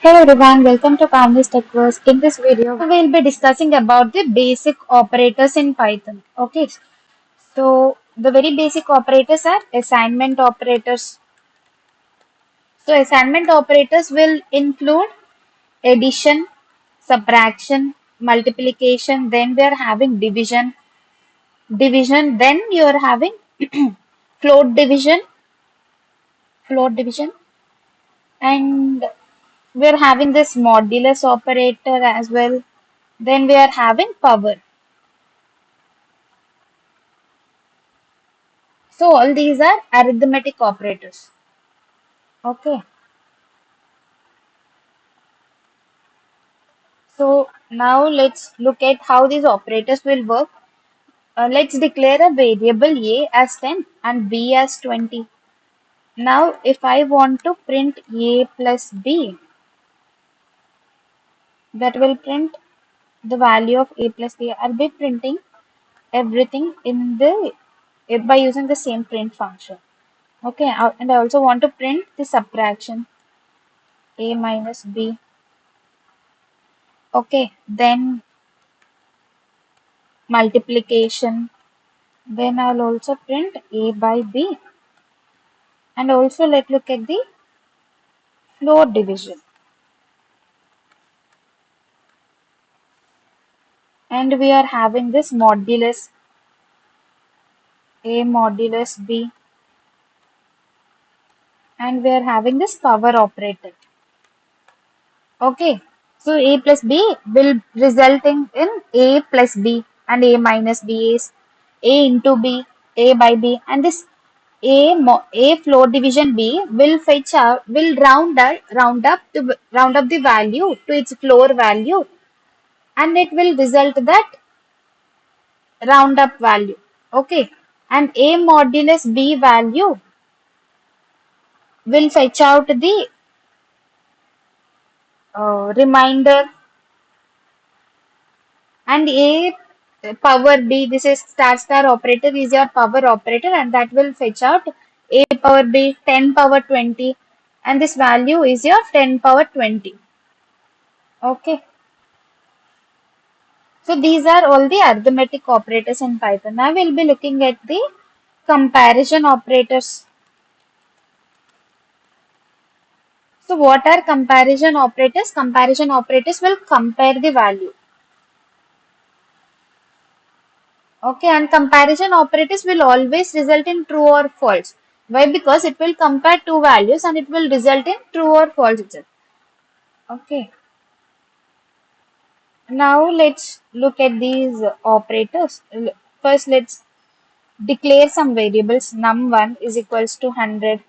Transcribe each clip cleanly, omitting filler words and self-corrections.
Hello everyone, welcome to Pavni's Tech Course. In this video, we will be discussing about the basic operators in Python. Okay, so the very basic operators are assignment operators. So assignment operators will include addition, subtraction, multiplication, then we are having division, then you are having float division, float division, and we are having this modulus operator as well. Then we are having power. So all these are arithmetic operators. Okay. So now let's look at how these operators will work. Let's declare a variable a as 10 and b as 20. Now if I want to print a plus b, that will print the value of a plus b. I'll be printing everything in the by using the same print function. Okay, and I also want to print the subtraction a minus b. Okay, then multiplication. Then I'll also print a by b. And also let's look at the floor division. And we are having this modulus a modulus b. And we are having this power operator. Okay. So a plus b will resulting in a plus b and a minus b is a into b, a by b, and this a floor division b will fetch out will round up the value to its floor value, and it will result that round up value. Okay, and a modulus b value will fetch out the remainder, and a power b, this is star operator, is your power operator, and that will fetch out a power b 10 power 20, and this value is your 10 power 20. Okay, so these are all the arithmetic operators in Python. Now we'll be looking at the comparison operators. So what are comparison operators? Comparison operators will compare the value. Okay, and comparison operators will always result in true or false. Why? Because it will compare two values and it will result in true or false itself. Okay, now let's look at these operators. First, let's declare some variables. Num1 is equals to 100.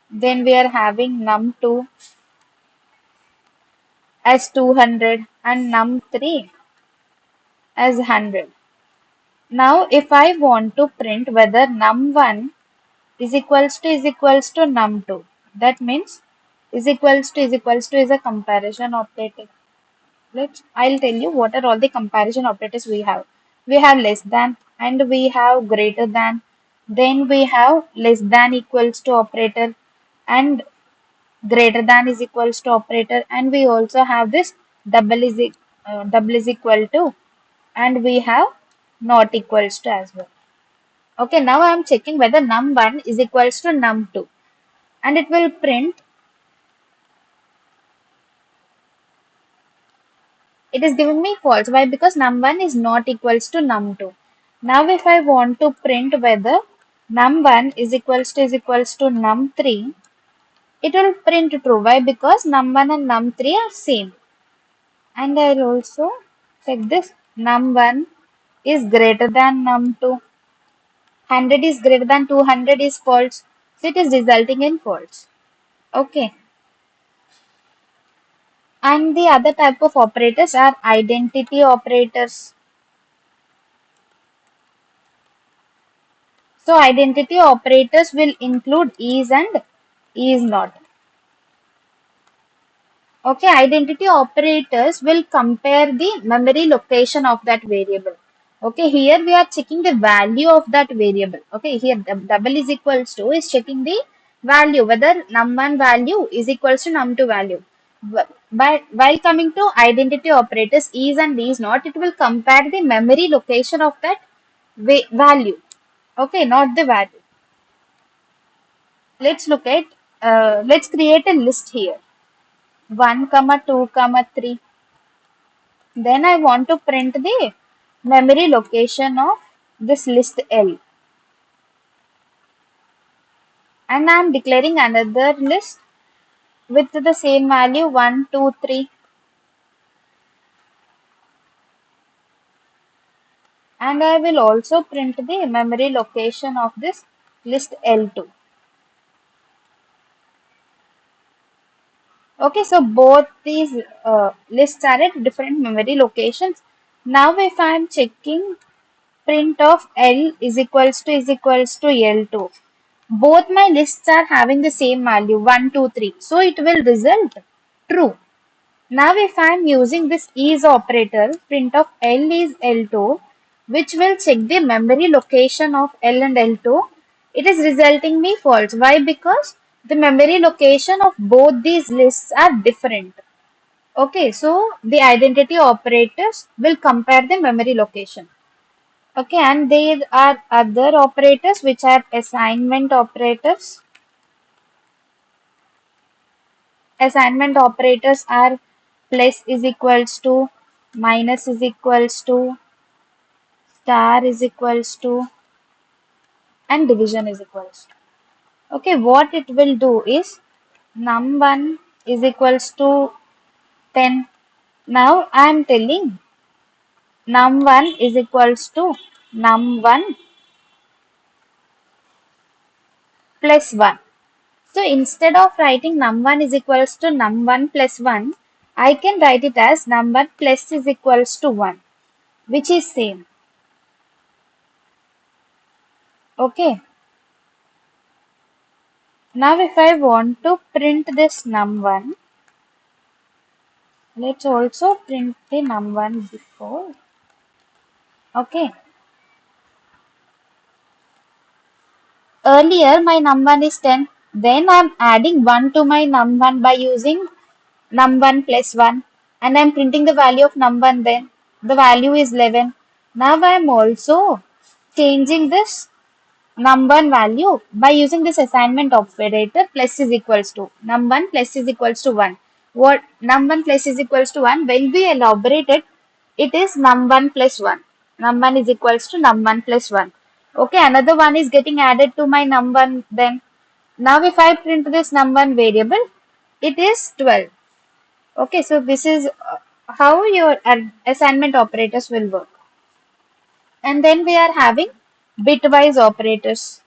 Then we are having num2 as 200 and num3 as 100. Now, if I want to print whether num1 is equals to num2, that means is equals to is a comparison operator. I'll tell you what are all the comparison operators we have. We have less than and we have greater than. Then we have less than equals to operator and greater than is equals to operator, and we also have this double is equal to, and we have not equals to as well. Okay, now I am checking whether num1 is equals to num2, and it will print, it is giving me false. Why? Because num1 is not equals to num2. Now if I want to print whether num1 is equals to num3, it will print true. Why? Because num1 and num3 are same. And I'll also check this. Num1 is greater than num2. 100 is greater than 200 is false. So it is resulting in false. Okay. And the other type of operators are identity operators. So identity operators will include is and is not. Okay, identity operators will compare the memory location of that variable. Okay, here we are checking the value of that variable. Okay, here double is equals to is checking the value, whether num1 value is equals to num2 value. But while coming to identity operators, is and is not, it will compare the memory location of that value. Okay, not the value. Let's look at, let's create a list here. 1, comma 2, comma 3. Then I want to print the memory location of this list L. And I am declaring another list with the same value 1, 2, 3. And I will also print the memory location of this list L2. Okay, so both these lists are at different memory locations. Now if I am checking print of L is equals to L2, both my lists are having the same value 1, 2, 3. So it will result true. Now if I am using this is operator, print of L is L2, which will check the memory location of L and L2, it is resulting me false. Why? Because the memory location of both these lists are different. Okay, so the identity operators will compare the memory location. Okay, and there are other operators which are assignment operators. Assignment operators are plus is equals to, minus is equals to, star is equals to, and division is equals to. Okay, what it will do is num1 is equals to 10. Now I am telling num1 is equals to num1 plus 1. So instead of writing num1 is equals to num1 plus 1, I can write it as num1 plus is equals to 1, which is same. Okay. Now if I want to print this num1, let's also print the num1 before. Okay. Earlier my num1 is 10. Then I'm adding 1 to my num1 by using num1 plus 1. And I'm printing the value of num1 then. The value is 11. Now I'm also changing this num1 value by using this assignment operator plus is equals to num1 plus is equals to 1. What num1 plus is equals to 1, when we elaborate it, it is num1 plus 1. Num1 is equals to num1 plus 1. Okay, another one is getting added to my num1 then. Now if I print this num1 variable, it is 12. Okay, so this is how your assignment operators will work. And then we are having bitwise operators.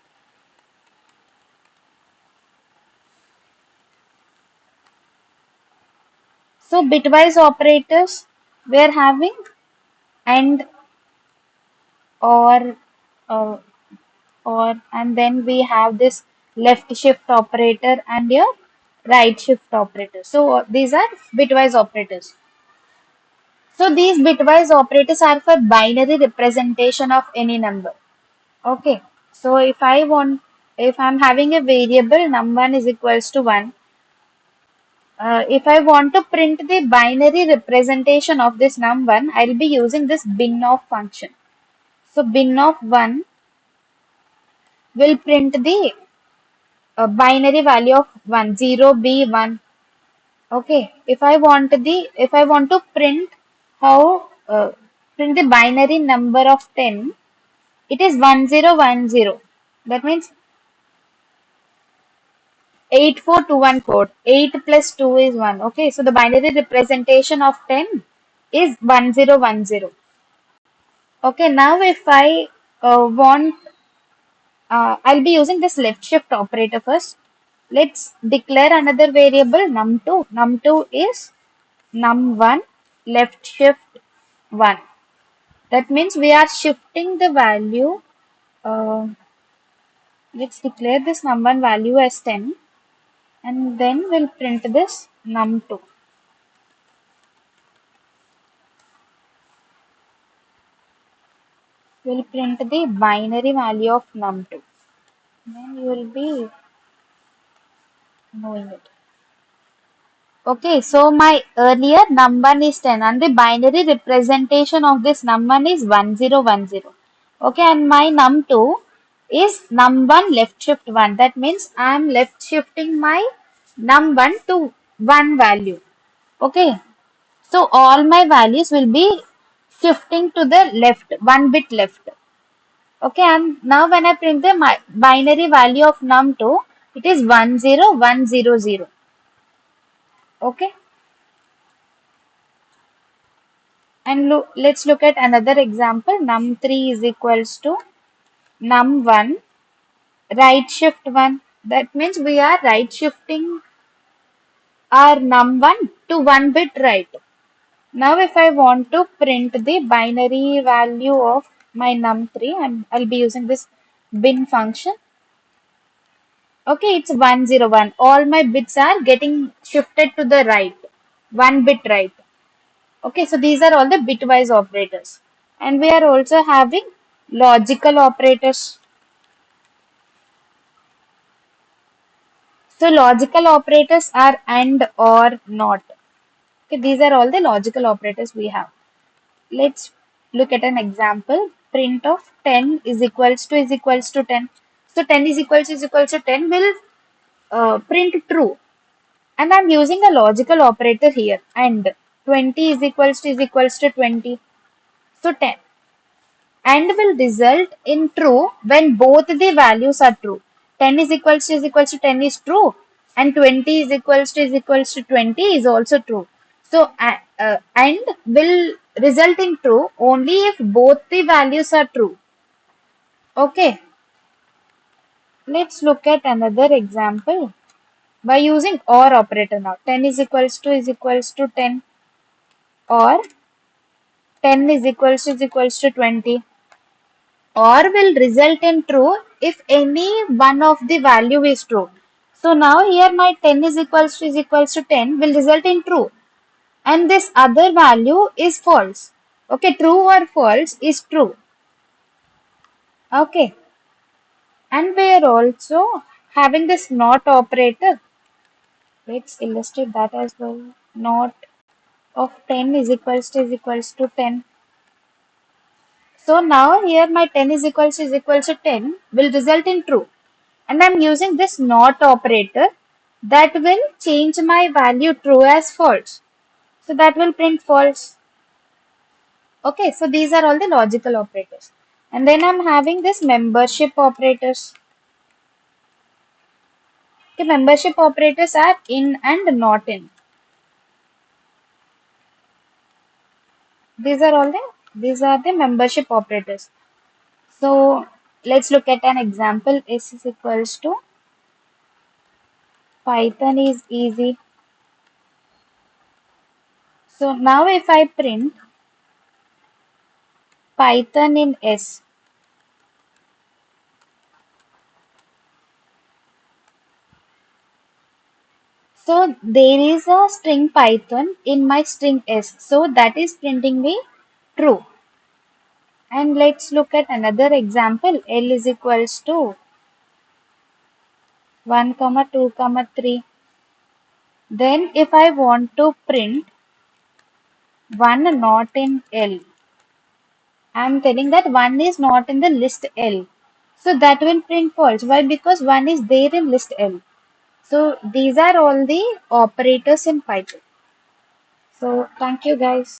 So bitwise operators, we are having and or uh, and then we have this left shift operator and your right shift operator. So these are bitwise operators. So these bitwise operators are for binary representation of any number. Okay. So if I'm having a variable num1 is equals to 1, if I want to print the binary representation of this num1, I'll be using this bin of function. So bin of 1 will print the binary value of 1, 0, B, 1. Okay. If I want to print how, print the binary number of 10, it is 1010. That means 8421 code. 8 plus 2 is 1. Okay. So the binary representation of 10 is 1010. Okay. Now if I want I'll be using this left shift operator first. Let's declare another variable num2. Num2 is num1 left shift 1. That means we are shifting the value. Uh, let's declare this num1 value as 10 and then we'll print this num2. We'll print the binary value of num2. Then you will be knowing it. Okay, so my earlier num1 is 10 and the binary representation of this num1 is 1010. Okay, and my num2 is num1 left shift 1. That means I am left shifting my num1 to 1 value. Okay, so all my values will be shifting to the left, 1 bit left. Okay, and now when I print the binary value of num2, it is 10100. Okay. And let's look at another example. Num3 is equals to num1 right shift 1. That means we are right shifting our num1 to 1 bit right. Now if I want to print the binary value of my num3, I'll be using this bin function. Okay, it's 101. All my bits are getting shifted to the right. 1 bit right. Okay, so these are all the bitwise operators. And we are also having logical operators. So logical operators are and, or, not. Okay, these are all the logical operators we have. Let's look at an example. Print of 10 is equals to 10. So 10 is equals to 10 will print true. And I'm using a logical operator here. And 20 is equals to 20. So 10. And will result in true when both the values are true. 10 is equals to 10 is true and 20 is equals to 20 is also true. So and will result in true only if both the values are true. Okay, let's look at another example by using OR operator now. 10 is equals to 10 or 10 is equals to 20. Or will result in true if any one of the value is true. So now here my 10 is equals to 10 will result in true and this other value is false. Okay, true or false is true. Okay, and we are also having this not operator. Let's illustrate that as well. Not of 10 is equals to 10. So now here my 10 is equals to 10 will result in true. And I'm using this not operator that will change my value true as false. So that will print false. Okay, so these are all the logical operators. And then I'm having this membership operators. Okay, membership operators are in and not in. These are the membership operators. So let's look at an example. S is equals to Python is easy. So now if I print Python in S, so there is a string Python in my string S. So that is printing me true. And let's look at another example. L is equals to 1, 2, 3. Then if I want to print 1 not in L, I'm telling that 1 is not in the list L. So that will print false. Why? Because 1 is there in list L. So these are all the operators in Python. So thank you guys.